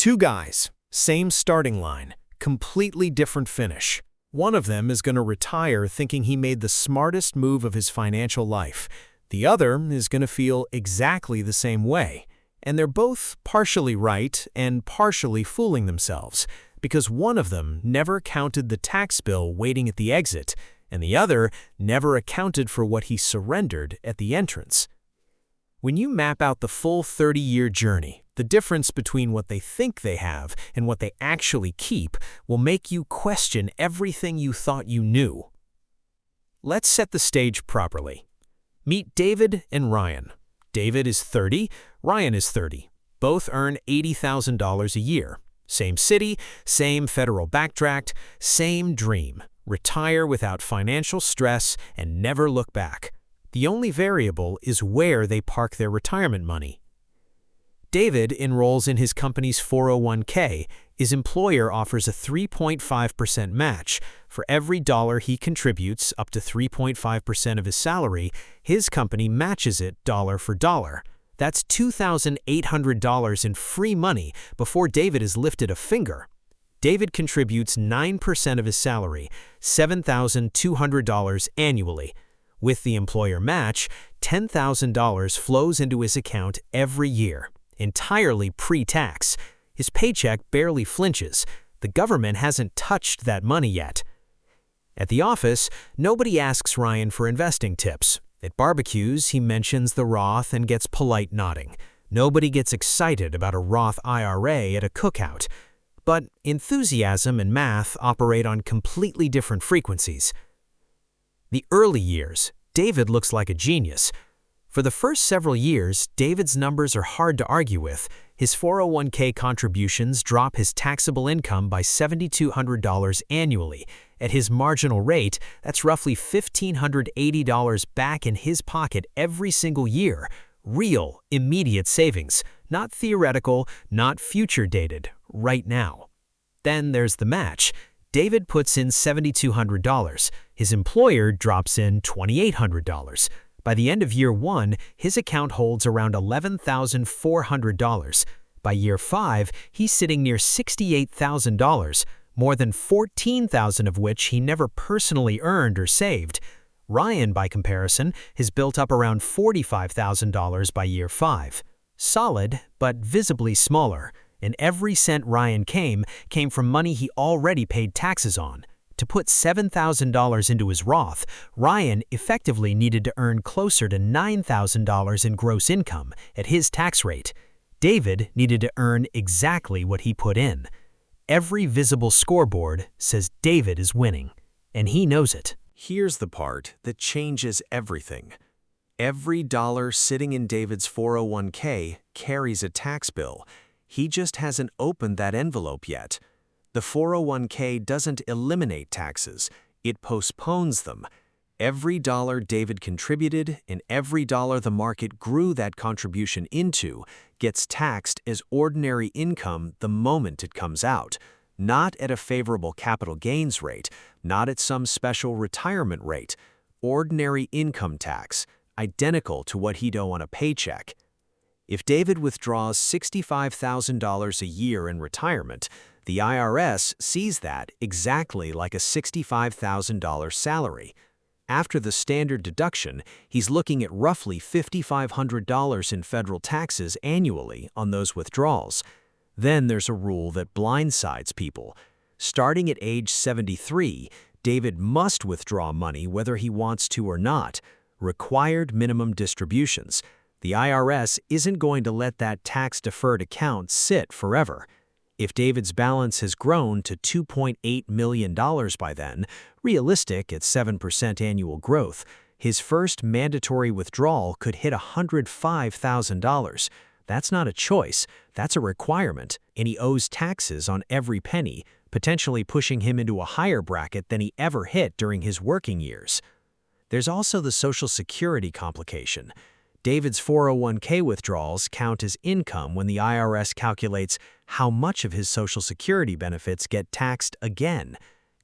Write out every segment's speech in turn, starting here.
Two guys, same starting line, completely different finish. One of them is going to retire thinking he made the smartest move of his financial life. The other is going to feel exactly the same way. And they're both partially right and partially fooling themselves, because one of them never counted the tax bill waiting at the exit, and the other never accounted for what he surrendered at the entrance. When you map out the full 30-year journey, the difference between what they think they have and what they actually keep will make you question everything you thought you knew. Let's set the stage properly. Meet David and Ryan. David is 30, Ryan is 30. Both earn $80,000 a year. Same city, same federal backdraft, same dream. Retire without financial stress and never look back. The only variable is where they park their retirement money. David enrolls in his company's 401k. His employer offers a 3.5% match. For every dollar he contributes, up to 3.5% of his salary, his company matches it dollar for dollar. That's $2,800 in free money before David has lifted a finger. David contributes 9% of his salary, $7,200 annually. With the employer match, $10,000 flows into his account every year, entirely pre-tax. His paycheck barely flinches. The government hasn't touched that money yet. At the office, nobody asks Ryan for investing tips. At barbecues, he mentions the Roth and gets polite nodding. Nobody gets excited about a Roth IRA at a cookout. But enthusiasm and math operate on completely different frequencies. The early years, David looks like a genius. For the first several years, David's numbers are hard to argue with. His 401k contributions drop his taxable income by $7,200 annually. At his marginal rate, that's roughly $1,580 back in his pocket every single year. Real, immediate savings. Not theoretical, not future-dated, right now. Then there's the match. David puts in $7,200. His employer drops in $2,800. By the end of year one, his account holds around $11,400. By year 5, he's sitting near $68,000, more than $14,000 of which he never personally earned or saved. Ryan, by comparison, has built up around $45,000 by year 5. Solid, but visibly smaller. And every cent Ryan came from money he already paid taxes on. To put $7,000 into his Roth, Ryan effectively needed to earn closer to $9,000 in gross income at his tax rate. David needed to earn exactly what he put in. Every visible scoreboard says David is winning, and he knows it. Here's the part that changes everything. Every dollar sitting in David's 401k carries a tax bill. He just hasn't opened that envelope yet. The 401k doesn't eliminate taxes, it postpones them. Every dollar David contributed and every dollar the market grew that contribution into gets taxed as ordinary income the moment it comes out, not at a favorable capital gains rate, not at some special retirement rate. Ordinary income tax, identical to what he'd owe on a paycheck. If David withdraws $65,000 a year in retirement, the IRS sees that exactly like a $65,000 salary. After the standard deduction, he's looking at roughly $5,500 in federal taxes annually on those withdrawals. Then there's a rule that blindsides people. Starting at age 73, David must withdraw money whether he wants to or not. Required minimum distributions. The IRS isn't going to let that tax-deferred account sit forever. If David's balance has grown to $2.8 million by then, realistic at 7% annual growth, his first mandatory withdrawal could hit $105,000. That's not a choice, that's a requirement, and he owes taxes on every penny, potentially pushing him into a higher bracket than he ever hit during his working years. There's also the Social Security complication. David's 401k withdrawals count as income when the IRS calculates how much of his Social Security benefits get taxed again.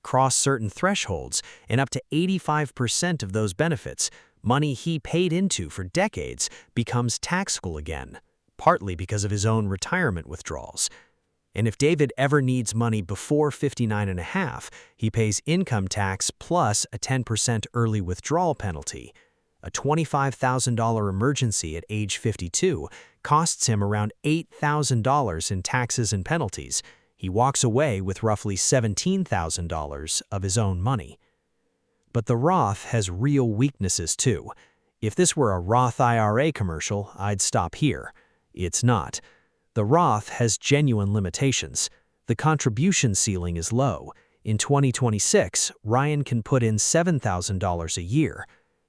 Cross certain thresholds, and up to 85% of those benefits, money he paid into for decades, becomes taxable again, partly because of his own retirement withdrawals. And if David ever needs money before 59.5, he pays income tax plus a 10% early withdrawal penalty. A $25,000 emergency at age 52 costs him around $8,000 in taxes and penalties. He walks away with roughly $17,000 of his own money. But the Roth has real weaknesses too. If this were a Roth IRA commercial, I'd stop here. It's not. The Roth has genuine limitations. The contribution ceiling is low. In 2026, Ryan can put in $7,000 a year.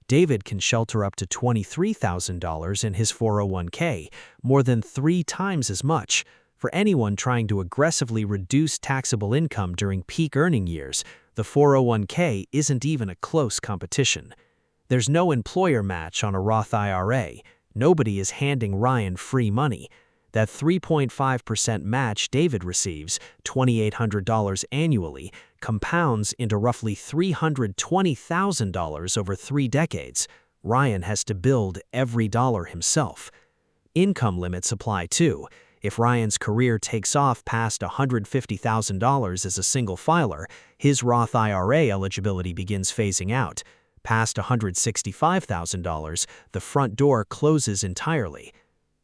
David can shelter up to $23,000 in his 401k, more than 3 times as much. For anyone trying to aggressively reduce taxable income during peak earning years, the 401k isn't even a close competition. There's no employer match on a Roth IRA. Nobody is handing Ryan free money. That 3.5% match David receives, $2,800 annually, compounds into roughly $320,000 over 3 decades. Ryan has to build every dollar himself. Income limits apply too. If Ryan's career takes off past $150,000 as a single filer, his Roth IRA eligibility begins phasing out. Past $165,000, the front door closes entirely.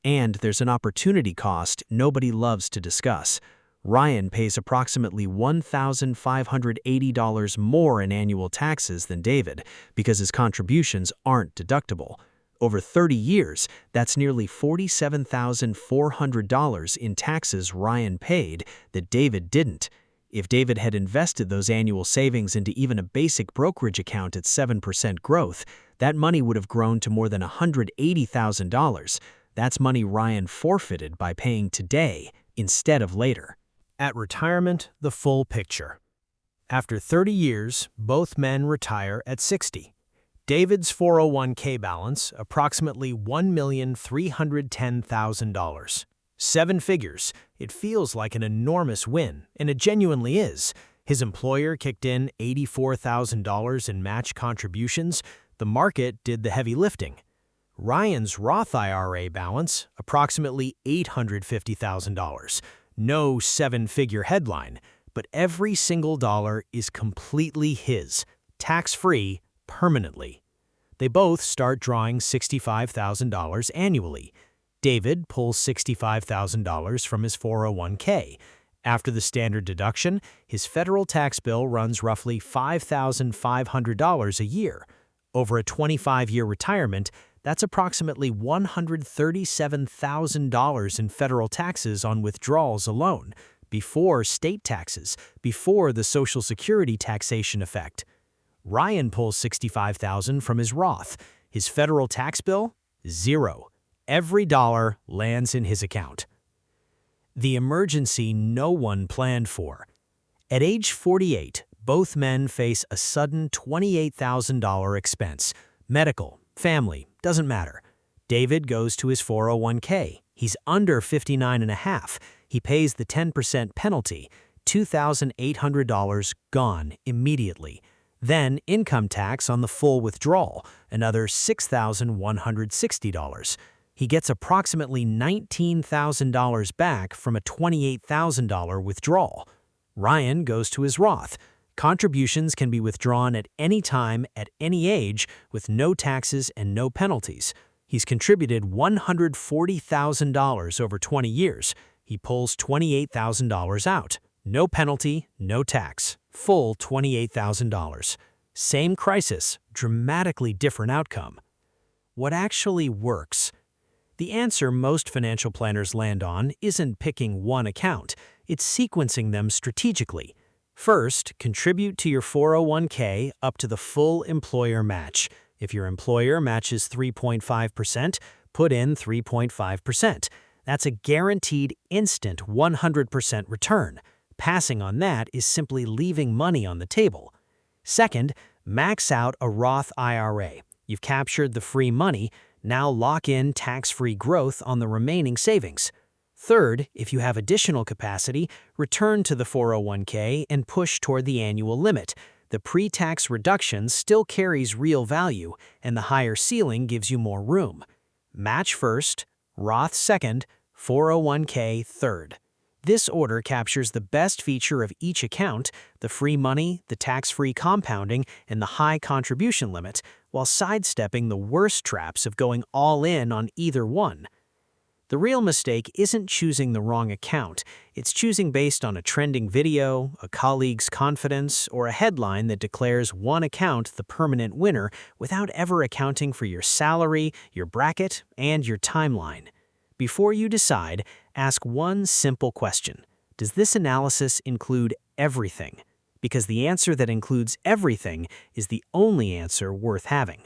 And there's an opportunity cost nobody loves to discuss. Ryan pays approximately $1,580 more in annual taxes than David because his contributions aren't deductible. Over 30 years, that's nearly $47,400 in taxes Ryan paid that David didn't. If David had invested those annual savings into even a basic brokerage account at 7% growth, that money would have grown to more than $180,000. That's money Ryan forfeited by paying today instead of later. At retirement, the full picture. After 30 years, both men retire at 60. David's 401k balance, approximately $1,310,000. 7 figures. It feels like an enormous win, and it genuinely is. His employer kicked in $84,000 in match contributions. The market did the heavy lifting. Ryan's Roth IRA balance, approximately $850,000. No 7-figure headline, but every single dollar is completely his, tax-free, permanently. They both start drawing $65,000 annually. David pulls $65,000 from his 401k. After the standard deduction, his federal tax bill runs roughly $5,500 a year. Over a 25-year retirement, that's approximately $137,000 in federal taxes on withdrawals alone, before state taxes, before the Social Security taxation effect. Ryan pulls $65,000 from his Roth. His federal tax bill? Zero. Every dollar lands in his account. The emergency no one planned for. At age 48, both men face a sudden $28,000 expense. Medical, family, doesn't matter. David goes to his 401k. He's under 59.5. He pays the 10% penalty, $2,800 gone immediately. Then income tax on the full withdrawal, another $6,160. He gets approximately $19,000 back from a $28,000 withdrawal. Ryan goes to his Roth. Contributions can be withdrawn at any time, at any age, with no taxes and no penalties. He's contributed $140,000 over 20 years. He pulls $28,000 out. No penalty, no tax. Full $28,000. Same crisis, dramatically different outcome. What actually works? The answer most financial planners land on isn't picking one account. It's sequencing them strategically. First, contribute to your 401k up to the full employer match. If your employer matches 3.5%, put in 3.5%. That's a guaranteed instant 100% return. Passing on that is simply leaving money on the table. Second, max out a Roth IRA. You've captured the free money, now lock in tax-free growth on the remaining savings. Third, if you have additional capacity, return to the 401k and push toward the annual limit. The pre-tax reduction still carries real value, and the higher ceiling gives you more room. Match first, Roth second, 401k third. This order captures the best feature of each account, the free money, the tax-free compounding, and the high contribution limit, while sidestepping the worst traps of going all in on either one. The real mistake isn't choosing the wrong account, it's choosing based on a trending video, a colleague's confidence, or a headline that declares one account the permanent winner without ever accounting for your salary, your bracket, and your timeline. Before you decide, ask one simple question. Does this analysis include everything? Because the answer that includes everything is the only answer worth having.